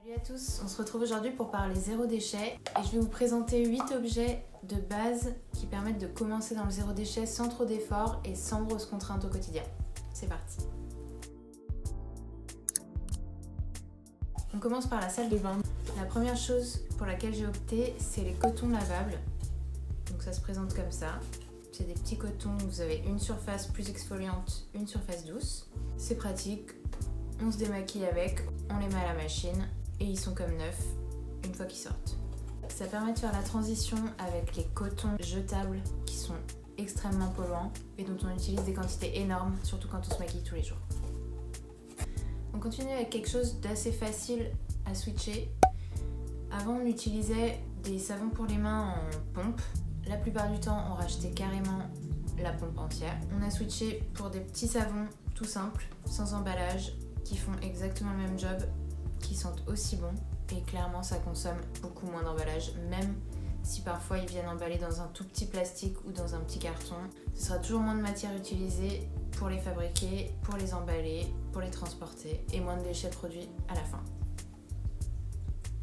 Salut à tous, on se retrouve aujourd'hui pour parler zéro déchet et je vais vous présenter 8 objets de base qui permettent de commencer dans le zéro déchet sans trop d'efforts et sans grosses contraintes au quotidien. C'est parti. On commence par la salle de bain. La première chose pour laquelle j'ai opté, c'est les cotons lavables. Donc ça se présente comme ça. C'est des petits cotons, vous avez une surface plus exfoliante, une surface douce. C'est pratique, on se démaquille avec, on les met à la machine et ils sont comme neufs une fois qu'ils sortent. Ça permet de faire la transition avec les cotons jetables qui sont extrêmement polluants et dont on utilise des quantités énormes, surtout quand on se maquille tous les jours. On continue avec quelque chose d'assez facile à switcher. Avant, on utilisait des savons pour les mains en pompe. La plupart du temps, on rachetait carrément la pompe entière. On a switché pour des petits savons tout simples, sans emballage, qui font exactement le même job, qui sentent aussi bon. Et clairement, ça consomme beaucoup moins d'emballage, même si parfois ils viennent emballés dans un tout petit plastique ou dans un petit carton. Ce sera toujours moins de matière utilisée pour les fabriquer, pour les emballer, pour les transporter et moins de déchets produits à la fin.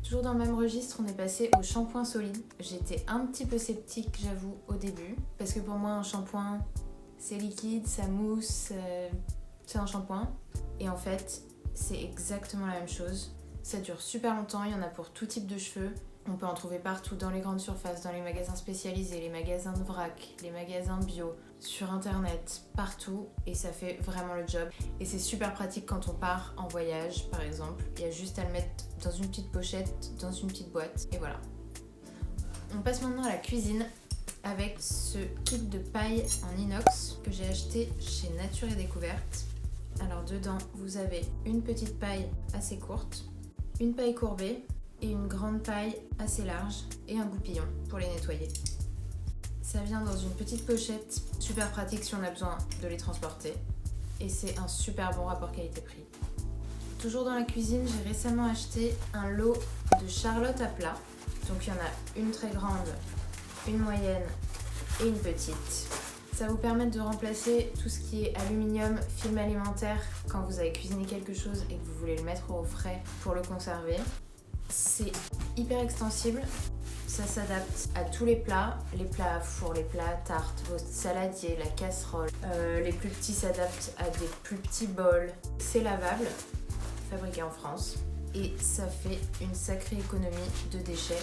Toujours dans le même registre, on est passé au shampoing solide. J'étais un petit peu sceptique, j'avoue, au début, parce que pour moi, un shampoing, c'est liquide, ça mousse, c'est un shampoing. Et en fait, c'est exactement la même chose. Ça dure super longtemps, il y en a pour tout type de cheveux. On peut en trouver partout, dans les grandes surfaces, dans les magasins spécialisés, les magasins de vrac, les magasins bio, sur internet, partout, et ça fait vraiment le job. Et c'est super pratique quand on part en voyage, par exemple. Il y a juste à le mettre dans une petite pochette, dans une petite boîte, et voilà. On passe maintenant à la cuisine avec ce kit de paille en inox que j'ai acheté chez Nature et Découverte. Alors dedans, vous avez une petite paille assez courte, une paille courbée, et une grande paille assez large et un goupillon pour les nettoyer. Ça vient dans une petite pochette, super pratique si on a besoin de les transporter et c'est un super bon rapport qualité-prix. Toujours dans la cuisine, j'ai récemment acheté un lot de charlotte à plat. Donc il y en a une très grande, une moyenne et une petite. Ça vous permet de remplacer tout ce qui est aluminium, film alimentaire quand vous avez cuisiné quelque chose et que vous voulez le mettre au frais pour le conserver. C'est hyper extensible, ça s'adapte à tous les plats à four, les plats à tarte, vos saladiers, la casserole. Les plus petits s'adaptent à des plus petits bols. C'est lavable, fabriqué en France, et ça fait une sacrée économie de déchets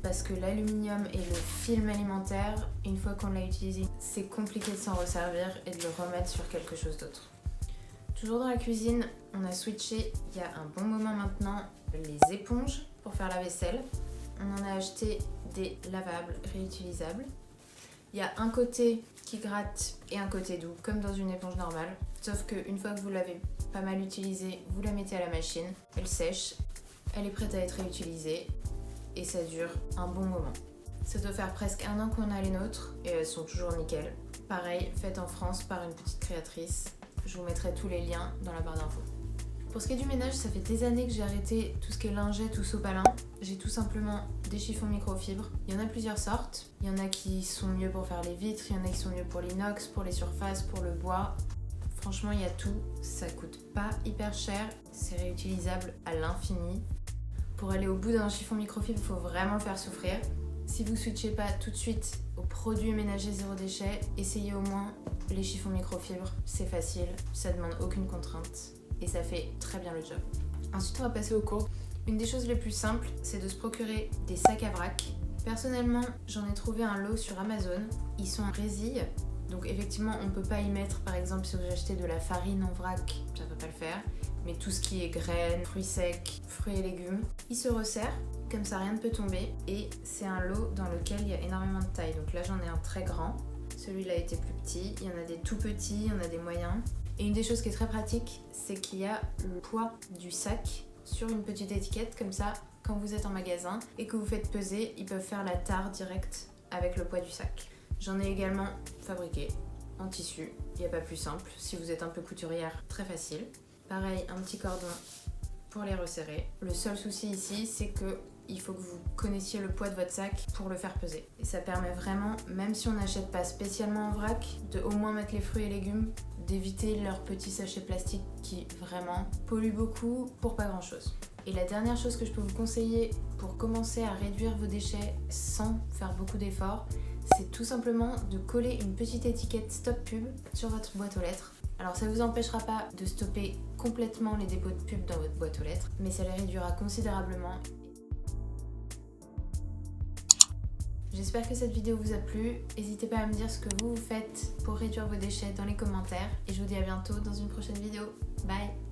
parce que l'aluminium et le film alimentaire, une fois qu'on l'a utilisé, c'est compliqué de s'en resservir et de le remettre sur quelque chose d'autre. Toujours dans la cuisine, on a switché il y a un bon moment maintenant les éponges pour faire la vaisselle. On en a acheté des lavables réutilisables. Il y a un côté qui gratte et un côté doux, comme dans une éponge normale. Sauf qu'une fois que vous l'avez pas mal utilisée, vous la mettez à la machine, elle sèche, elle est prête à être réutilisée et ça dure un bon moment. Ça doit faire presque 1 an qu'on a les nôtres et elles sont toujours nickel. Pareil, faites en France par une petite créatrice. Je vous mettrai tous les liens dans la barre d'infos. Pour ce qui est du ménage, ça fait des années que j'ai arrêté tout ce qui est lingette ou sopalin. J'ai tout simplement des chiffons microfibres. Il y en a plusieurs sortes. Il y en a qui sont mieux pour faire les vitres, il y en a qui sont mieux pour l'inox, pour les surfaces, pour le bois. Franchement, il y a tout. Ça coûte pas hyper cher. C'est réutilisable à l'infini. Pour aller au bout d'un chiffon microfibre, il faut vraiment le faire souffrir. Si vous ne switchez pas tout de suite aux produits ménagers zéro déchet, essayez au moins les chiffons microfibres. C'est facile, ça demande aucune contrainte. Et ça fait très bien le job. Ensuite, on va passer aux courses. Une des choses les plus simples, c'est de se procurer des sacs à vrac. Personnellement, j'en ai trouvé un lot sur Amazon. Ils sont en résille, donc effectivement, on ne peut pas y mettre, par exemple, si vous achetez de la farine en vrac, ça ne va pas le faire. Mais tout ce qui est graines, fruits secs, fruits et légumes, ils se resserrent, comme ça rien ne peut tomber. Et c'est un lot dans lequel il y a énormément de taille. Donc là, j'en ai un très grand. Celui-là était plus petit. Il y en a des tout petits, il y en a des moyens. Et une des choses qui est très pratique, c'est qu'il y a le poids du sac sur une petite étiquette, comme ça, quand vous êtes en magasin et que vous faites peser, ils peuvent faire la tare directe avec le poids du sac. J'en ai également fabriqué en tissu, il n'y a pas plus simple. Si vous êtes un peu couturière, très facile. Pareil, un petit cordon pour les resserrer. Le seul souci ici, c'est il faut que vous connaissiez le poids de votre sac pour le faire peser. Et ça permet vraiment, même si on n'achète pas spécialement en vrac, de au moins mettre les fruits et légumes, d'éviter leurs petits sachets plastiques qui vraiment polluent beaucoup pour pas grand chose. Et la dernière chose que je peux vous conseiller pour commencer à réduire vos déchets sans faire beaucoup d'efforts, c'est tout simplement de coller une petite étiquette Stop Pub sur votre boîte aux lettres. Alors ça ne vous empêchera pas de stopper complètement les dépôts de pub dans votre boîte aux lettres, mais ça les réduira considérablement. J'espère que cette vidéo vous a plu. N'hésitez pas à me dire ce que vous faites pour réduire vos déchets dans les commentaires. Et je vous dis à bientôt dans une prochaine vidéo. Bye!